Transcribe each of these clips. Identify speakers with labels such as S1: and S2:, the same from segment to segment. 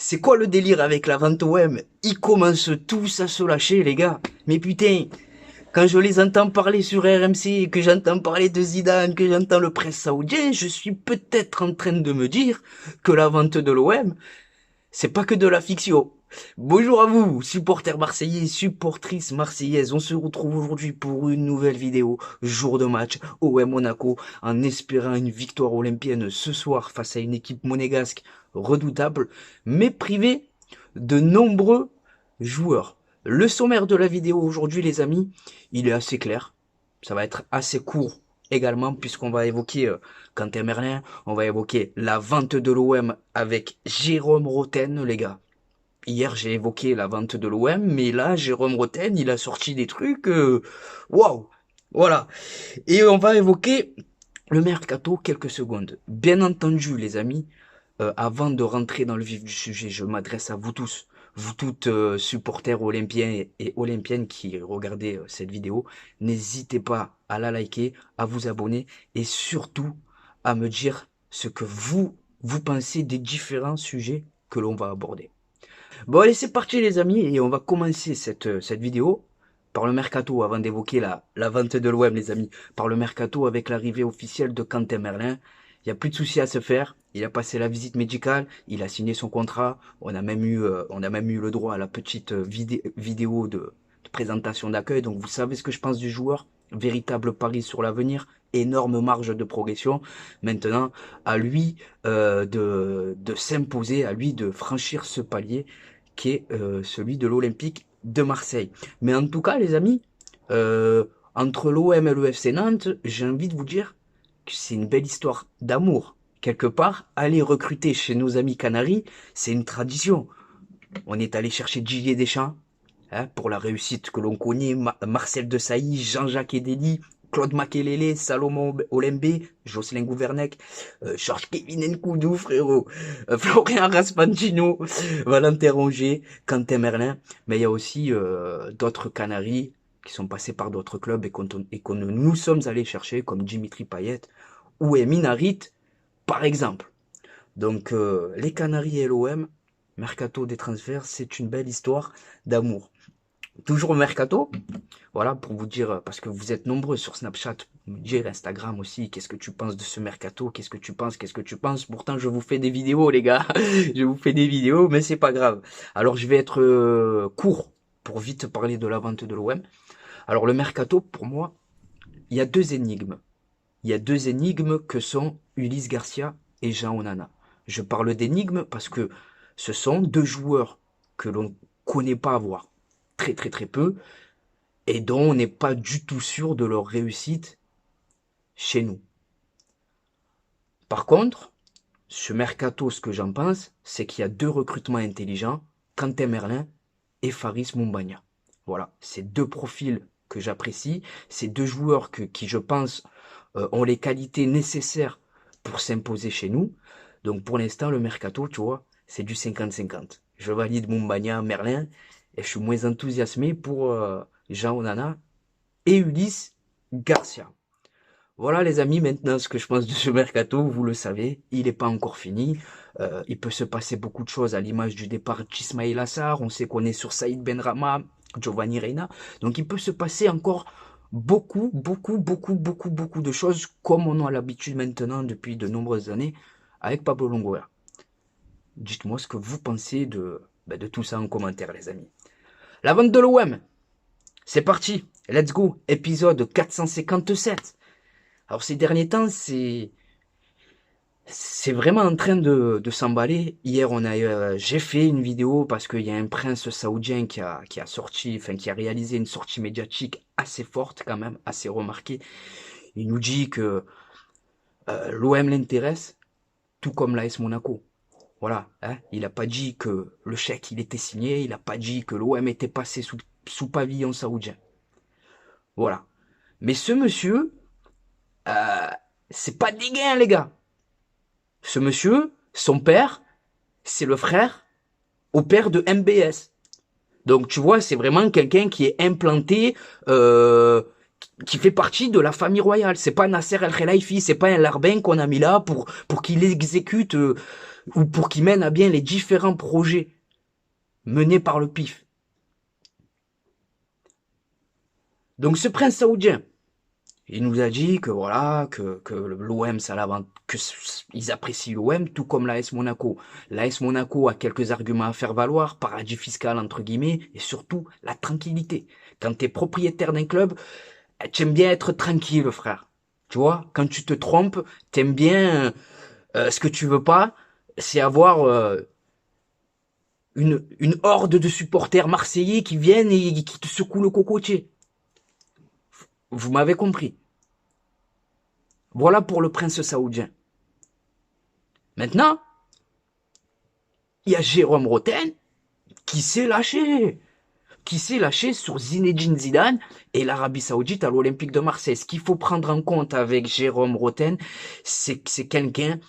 S1: C'est quoi le délire avec la vente OM? Ils commencent tous à se lâcher, les gars. Mais putain, quand je les entends parler sur RMC, que j'entends parler de Zidane, que j'entends le prince saoudien, je suis peut-être en train de me dire que la vente de l'OM, c'est pas que de la fiction. Bonjour à vous, supporters marseillais, supportrices marseillaises. On se retrouve aujourd'hui pour une nouvelle vidéo, jour de match, OM Monaco, en espérant une victoire olympienne ce soir face à une équipe monégasque redoutable, mais privée de nombreux joueurs. Le sommaire de la vidéo aujourd'hui, les amis, il est assez clair. Ça va être assez court également, puisqu'on va évoquer Quentin Merlin, on va évoquer la vente de l'OM avec Jérôme Roten, les gars. Hier, j'ai évoqué la vente de l'OM, mais là, Jérôme Roten, il a sorti des trucs, waouh, voilà. Et on va évoquer le mercato quelques secondes. Bien entendu, les amis, avant de rentrer dans le vif du sujet, je m'adresse à vous tous, vous toutes supporters olympiens et olympiennes qui regardez cette vidéo. N'hésitez pas à la liker, à vous abonner et surtout à me dire ce que vous pensez des différents sujets que l'on va aborder. Bon allez, c'est parti les amis, et on va commencer cette vidéo par le mercato, avant d'évoquer la vente de l'OM les amis, par le mercato avec l'arrivée officielle de Quentin Merlin. Il n'y a plus de soucis à se faire, il a passé la visite médicale, il a signé son contrat, on a même eu le droit à la petite vidéo de présentation d'accueil, donc vous savez ce que je pense du joueur, véritable pari sur l'avenir, énorme marge de progression. Maintenant, à lui de s'imposer, à lui de franchir ce palier qui est celui de l'Olympique de Marseille. Mais en tout cas, les amis, entre l'OM et le FC Nantes, j'ai envie de vous dire que c'est une belle histoire d'amour. Quelque part, aller recruter chez nos amis Canaries, c'est une tradition. On est allé chercher Didier Deschamps, hein, pour la réussite que l'on connaît, Marcel Desailly, Jean-Jacques Edeli, Claude Makelele, Salomon Olembe, Jocelyn Gouvernec, Georges Kevin Nkoudou, frérot, Florian Raspantino, Valentin Rongier, Quentin Merlin, mais il y a aussi d'autres Canaries qui sont passés par d'autres clubs et qu'on nous sommes allés chercher, comme Dimitri Payet ou Emin Harit, par exemple. Donc les Canaries et l'OM, mercato des transferts, c'est une belle histoire d'amour. Toujours au mercato, voilà, pour vous dire, parce que vous êtes nombreux sur Snapchat, me dire, Instagram aussi, qu'est-ce que tu penses de ce mercato, qu'est-ce que tu penses, pourtant je vous fais des vidéos les gars, je vous fais des vidéos, mais c'est pas grave. Alors je vais être court, pour vite parler de la vente de l'OM. Alors le mercato, pour moi, il y a deux énigmes. Il y a deux énigmes que sont Ulysse Garcia et Jean Onana. Je parle d'énigmes parce que ce sont deux joueurs que l'on connaît pas, voire très très très peu, et dont on n'est pas du tout sûr de leur réussite chez nous. Par contre, ce mercato, ce que j'en pense, c'est qu'il y a deux recrutements intelligents, Quentin Merlin et Faris Moumbagna. Voilà, c'est deux profils que j'apprécie, c'est deux joueurs qui, je pense, ont les qualités nécessaires pour s'imposer chez nous. Donc pour l'instant, le mercato, tu vois, c'est du 50-50. Je valide Moumbagna, Merlin, et je suis moins enthousiasmé pour Jean Onana et Ulysse Garcia. Voilà les amis, maintenant ce que je pense de ce mercato, vous le savez, il n'est pas encore fini. Il peut se passer beaucoup de choses à l'image du départ d'Ismail Assar, on sait qu'on est sur Saïd Benrahma, Giovanni Reina, donc il peut se passer encore beaucoup de choses comme on a l'habitude maintenant depuis de nombreuses années avec Pablo Longoria. Dites-moi ce que vous pensez de tout ça en commentaire les amis. La vente de l'OM, c'est parti, let's go, épisode 457. Alors ces derniers temps, c'est vraiment en train de s'emballer. Hier, j'ai fait une vidéo parce qu'il y a un prince saoudien qui a sorti, enfin qui a réalisé une sortie médiatique assez forte quand même, assez remarquée. Il nous dit que l'OM l'intéresse, tout comme l'AS Monaco. Voilà, hein. Il n'a pas dit que le chèque il était signé, il n'a pas dit que l'OM était passé sous pavillon saoudien. Voilà. Mais ce monsieur, euh, c'est pas des gains les gars. Ce monsieur, son père, c'est le frère au père de MBS. Donc tu vois, c'est vraiment quelqu'un qui est implanté, qui fait partie de la famille royale. C'est pas Nasser El Khelaifi, c'est pas un larbin qu'on a mis là pour qu'il exécute ou pour qu'il mène à bien les différents projets menés par le PIF. Donc ce prince saoudien, il nous a dit que voilà, que l'OM, ça l'avant, que ils apprécient l'OM, tout comme l'AS Monaco. L'AS Monaco a quelques arguments à faire valoir, paradis fiscal entre guillemets, et surtout la tranquillité. Quand t'es propriétaire d'un club, t'aimes bien être tranquille, frère. Tu vois, quand tu te trompes, t'aimes bien ce que tu veux pas, c'est avoir une horde de supporters marseillais qui viennent et qui te secouent le cocotier. Vous m'avez compris. Voilà pour le prince saoudien. Maintenant, il y a Jérôme Rotten qui s'est lâché. Qui s'est lâché sur Zinedine Zidane et l'Arabie Saoudite à l'Olympique de Marseille. Ce qu'il faut prendre en compte avec Jérôme Rotten, c'est que c'est quelqu'un,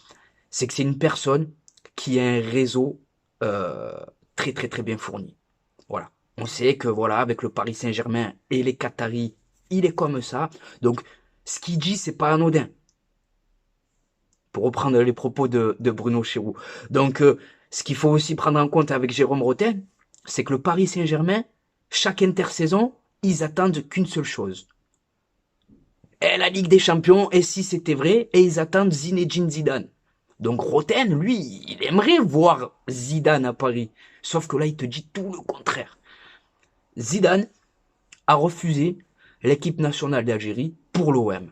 S1: c'est que c'est une personne qui a un réseau très très très bien fourni. Voilà. On sait que voilà, avec le Paris Saint-Germain et les Qataris, il est comme ça. Donc, ce qu'il dit, c'est pas anodin. Pour reprendre les propos de Bruno Chéroux. Donc, ce qu'il faut aussi prendre en compte avec Jérôme Rotten, c'est que le Paris Saint-Germain, chaque intersaison, ils attendent qu'une seule chose. Et la Ligue des Champions, et si c'était vrai, et ils attendent Zinedine Zidane. Donc Rotten, lui, il aimerait voir Zidane à Paris. Sauf que là, il te dit tout le contraire. Zidane a refusé l'équipe nationale d'Algérie pour l'OM.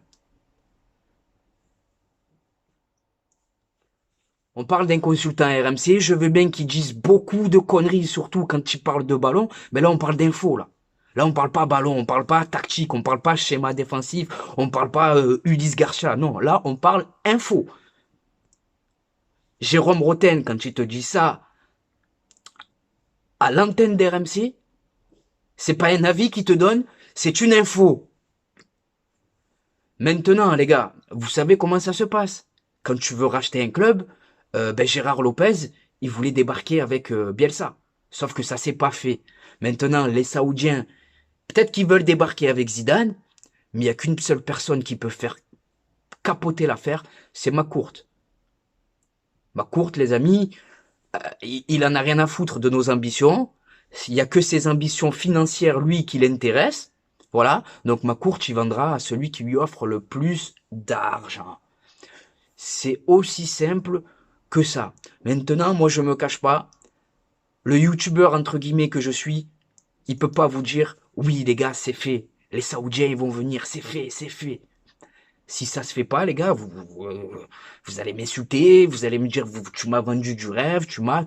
S1: On parle d'un consultant RMC, je veux bien qu'ils disent beaucoup de conneries, surtout quand ils parlent de ballon, mais là on parle d'info, là. Là on parle pas ballon, on parle pas tactique, on parle pas schéma défensif, on parle pas Ulysse Garcia, non, là on parle info. Jérôme Rotten, quand il te dit ça à l'antenne d'RMC, c'est pas un avis qu'il te donne, c'est une info. Maintenant, les gars, vous savez comment ça se passe. Quand tu veux racheter un club, Gérard Lopez, il voulait débarquer avec Bielsa. Sauf que ça s'est pas fait. Maintenant, les Saoudiens, peut-être qu'ils veulent débarquer avec Zidane, mais il n'y a qu'une seule personne qui peut faire capoter l'affaire, c'est McCourt. McCourt, les amis, il en a rien à foutre de nos ambitions. Il n'y a que ses ambitions financières, lui, qui l'intéressent. Voilà. Donc McCourt, il vendra à celui qui lui offre le plus d'argent. C'est aussi simple que ça. Maintenant, moi, je me cache pas. Le youtubeur, entre guillemets, que je suis, il peut pas vous dire, oui, les gars, c'est fait. Les Saoudiens, ils vont venir. C'est fait, c'est fait. Si ça se fait pas, les gars, vous allez m'insulter, vous allez me dire, tu m'as vendu du rêve, tu m'as.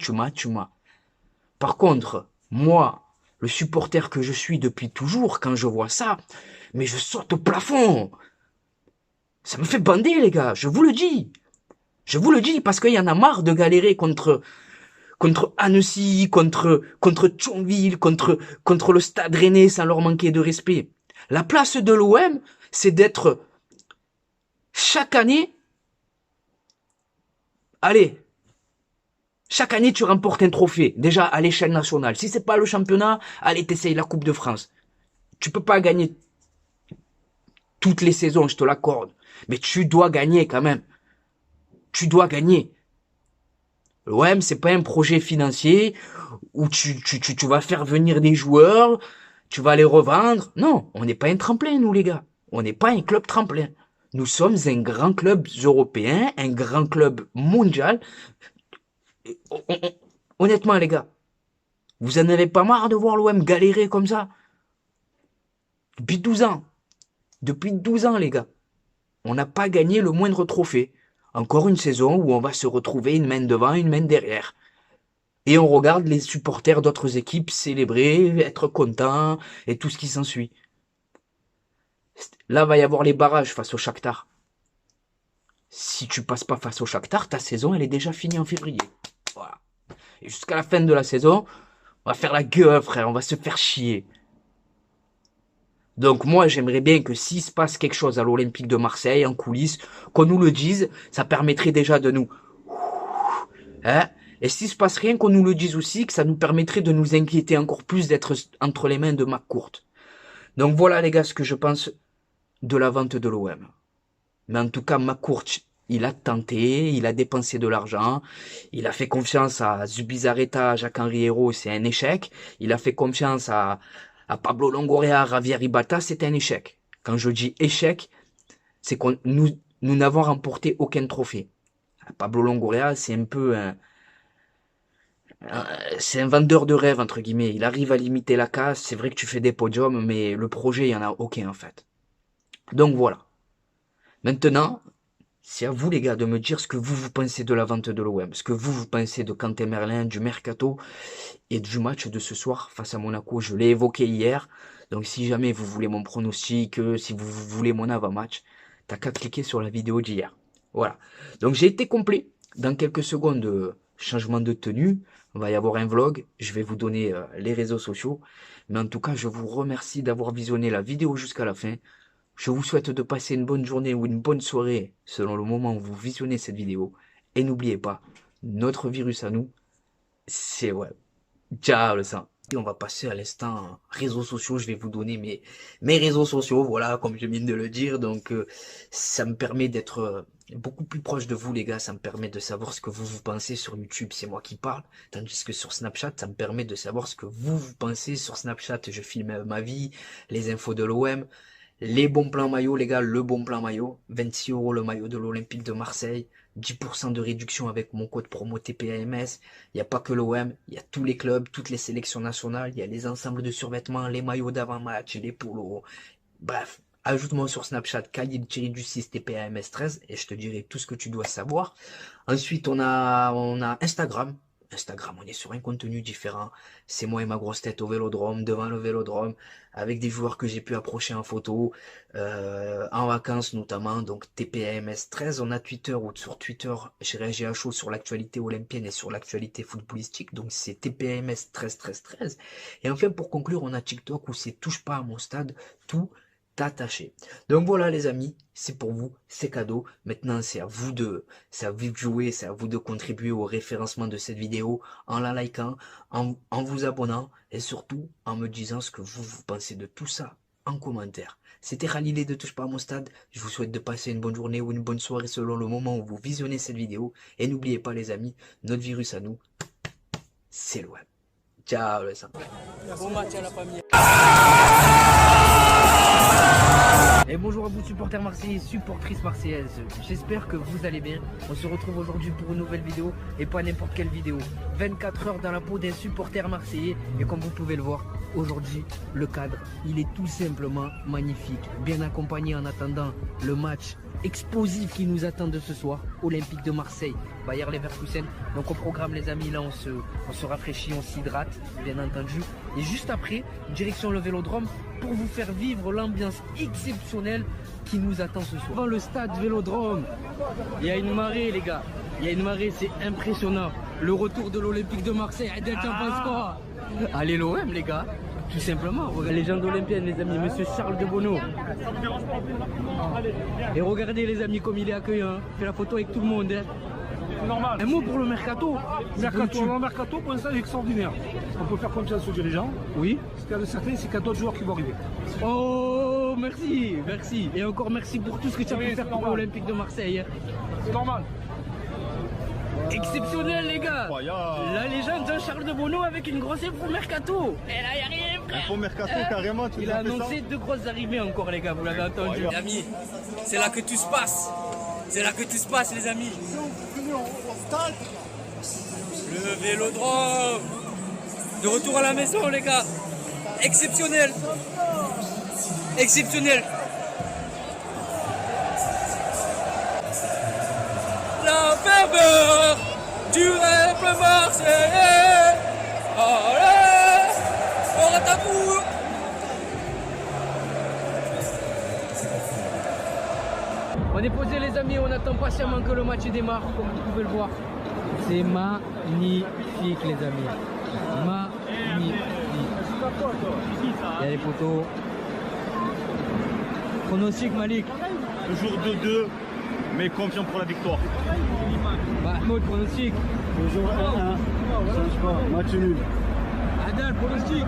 S1: Par contre, moi, le supporter que je suis depuis toujours, quand je vois ça, mais je saute au plafond. Ça me fait bander, les gars, je vous le dis. Je vous le dis parce qu'il y en a marre de galérer contre Annecy, contre Thionville, contre le Stade Rennais sans leur manquer de respect. La place de l'OM, c'est d'être chaque année, allez, chaque année tu remportes un trophée, déjà à l'échelle nationale. Si c'est pas le championnat, allez, t'essayes la Coupe de France. Tu peux pas gagner toutes les saisons, je te l'accorde. Mais tu dois gagner quand même. Tu dois gagner. L'OM, c'est pas un projet financier où tu vas faire venir des joueurs, tu vas les revendre. Non, on n'est pas un tremplin, nous, les gars. On n'est pas un club tremplin. Nous sommes un grand club européen, un grand club mondial. Honnêtement, les gars, vous en avez pas marre de voir l'OM galérer comme ça? Depuis 12 ans. Depuis 12 ans, les gars. On n'a pas gagné le moindre trophée. Encore une saison où on va se retrouver une main devant, une main derrière. Et on regarde les supporters d'autres équipes célébrer, être contents et tout ce qui s'ensuit. Là, va y avoir les barrages face au Shakhtar. Si tu passes pas face au Shakhtar, ta saison, elle est déjà finie en février. Voilà. Et jusqu'à la fin de la saison, on va faire la gueule, frère. On va se faire chier. Donc moi, j'aimerais bien que s'il se passe quelque chose à l'Olympique de Marseille, en coulisses, qu'on nous le dise. Ça permettrait déjà de nous... Hein? Et s'il se passe rien, qu'on nous le dise aussi, que ça nous permettrait de nous inquiéter encore plus d'être entre les mains de McCourt. Donc voilà les gars, ce que je pense de la vente de l'OM. Mais en tout cas, McCourt, il a tenté, il a dépensé de l'argent, il a fait confiance à Zubizarreta, Jacques-Henri Hérault, c'est un échec. Il a fait confiance à Pablo Longoria, Javier Ribata, c'est un échec. Quand je dis échec, c'est que nous n'avons remporté aucun trophée. Pablo Longoria, c'est un peu c'est un vendeur de rêve, entre guillemets. Il arrive à limiter la casse, c'est vrai que tu fais des podiums, mais le projet, il n'y en a aucun en fait. Donc voilà. Maintenant, c'est à vous les gars de me dire ce que vous pensez de la vente de l'OM, ce que vous pensez de Quentin Merlin, du mercato et du match de ce soir face à Monaco. Je l'ai évoqué hier, donc si jamais vous voulez mon pronostic, si vous voulez mon avant-match, t'as qu'à cliquer sur la vidéo d'hier. Voilà, donc j'ai été complet. Dans quelques secondes, changement de tenue, il va y avoir un vlog, je vais vous donner les réseaux sociaux. Mais en tout cas, je vous remercie d'avoir visionné la vidéo jusqu'à la fin. Je vous souhaite de passer une bonne journée ou une bonne soirée selon le moment où vous visionnez cette vidéo. Et n'oubliez pas, notre virus à nous, c'est web. Ciao le sang. Et on va passer à l'instant réseaux sociaux. Je vais vous donner mes réseaux sociaux, voilà, comme je viens de le dire. Donc ça me permet d'être beaucoup plus proche de vous les gars. Ça me permet de savoir ce que vous pensez sur YouTube, c'est moi qui parle. Tandis que sur Snapchat, ça me permet de savoir ce que vous pensez. Sur Snapchat, je filme ma vie, les infos de l'OM. Les bons plans maillot, les gars, le bon plan maillot, 26 € le maillot de l'Olympique de Marseille, 10% de réduction avec mon code promo TPAMS. Il n'y a pas que l'OM, il y a tous les clubs, toutes les sélections nationales, il y a les ensembles de survêtements, les maillots d'avant-match, les polos. Bref, ajoute-moi sur Snapchat Khalil-6 TPAMS 13 et je te dirai tout ce que tu dois savoir. Ensuite, on a Instagram. Instagram, on est sur un contenu différent. C'est moi et ma grosse tête au vélodrome, devant le vélodrome, avec des joueurs que j'ai pu approcher en photo, en vacances notamment. Donc TPAMS 13, on a Twitter, ou sur Twitter, j'ai réagi à chaud sur l'actualité olympienne et sur l'actualité footballistique. Donc c'est TPAMS 13 13 13. Et enfin, pour conclure, on a TikTok où c'est touche pas à mon stade, tout attaché. Donc voilà les amis, c'est pour vous, c'est cadeau. Maintenant c'est à vous de jouer, c'est à vous de contribuer au référencement de cette vidéo en la likant, en vous abonnant et surtout en me disant ce que vous pensez de tout ça en commentaire. C'était Khalil de Touche pas à mon stade. Je vous souhaite de passer une bonne journée ou une bonne soirée selon le moment où vous visionnez cette vidéo. Et n'oubliez pas les amis, notre virus à nous, c'est le web. Ciao les amis. Bon match à la famille. Et bonjour à vous supporters marseillais, supportrices marseillaises, j'espère que vous allez bien. On se retrouve aujourd'hui pour une nouvelle vidéo et pas n'importe quelle vidéo. 24 heures dans la peau d'un supporter marseillais et comme vous pouvez le voir, aujourd'hui le cadre il est tout simplement magnifique. Bien accompagné en attendant le match explosif qui nous attend de ce soir, Olympique de Marseille, Bayer Leverkusen. Donc au programme les amis, là on se rafraîchit, on s'hydrate bien entendu. Et juste après, direction le Vélodrome pour vous faire vivre l'ambiance exceptionnelle qui nous attend ce soir. Devant le stade Vélodrome, il y a une marée les gars, il y a une marée, c'est impressionnant. Le retour de l'Olympique de Marseille, Adel, t'en penses quoi? Allez l'OM les gars, tout simplement. Regardez, légende olympienne les amis, monsieur Charles de Bonneau. Et regardez les amis comme il est accueillant, fait la photo avec tout le monde. Hein. Normal. Un mot pour le mercato.
S2: Le mercato, pour l'instant, est extraordinaire. On peut faire confiance aux dirigeants.
S1: Oui.
S2: Ce qu'il y a de certain, c'est qu'il y a d'autres joueurs qui vont arriver.
S1: Oh, merci, merci. Et encore merci pour tout ce que tu as pu faire pour l'Olympique de Marseille.
S2: C'est normal.
S1: Exceptionnel les gars. La légende Jean-Charles de Bonneau avec une grosse info mercato. Et là, il n'y a rien frère.
S3: Info mercato carrément.
S1: Il a annoncé deux grosses arrivées encore les gars, vous l'avez entendu. Les amis, c'est là que tout se passe. C'est là que tout se passe les amis. Le Vélodrome. De retour à la maison les gars. Exceptionnel. Exceptionnel. La ferveur du rêve marseillais. Allez, on rataboue. On est posé les amis, on attend patiemment que le match démarre, comme vous pouvez le voir. C'est magnifique les amis. Magnifique. Il y a les photos. Pronostic Malik.
S3: Toujours 2-2, mais confiant pour la victoire.
S1: Mahmoud, pronostic.
S2: Toujours 1-1. Change pas. Match nul.
S1: Adel, pronostic.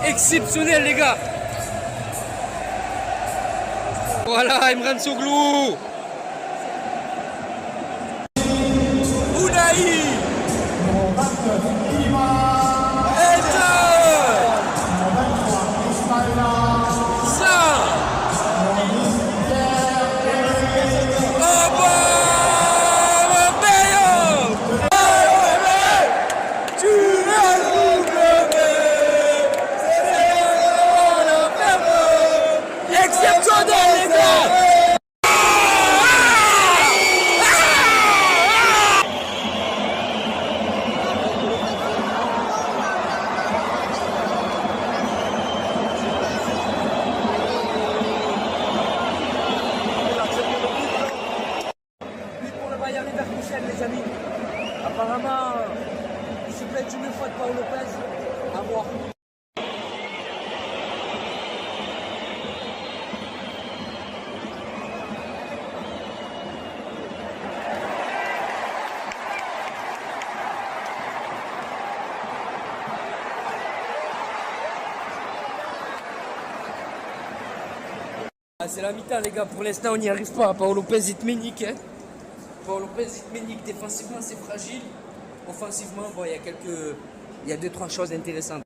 S1: Exceptionnel les gars.
S4: Voilà, Emran Soglou. Ounahi. Les amis, apparemment, il se plaît une fois de Paul Lopez. À voir. C'est la mi-temps, les gars. Pour l'instant, on n'y arrive pas. Paul Lopez, il te ménique, hein. Paul Lopez, défensivement c'est fragile. Offensivement, bon, il y a 2-3 choses intéressantes.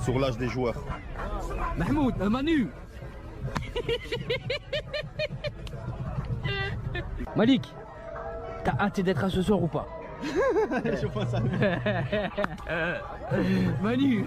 S5: Sur l'âge des joueurs.
S2: Mahmoud, Manu.
S1: Malik, t'as hâte d'être à ce soir ou pas?
S2: Manu.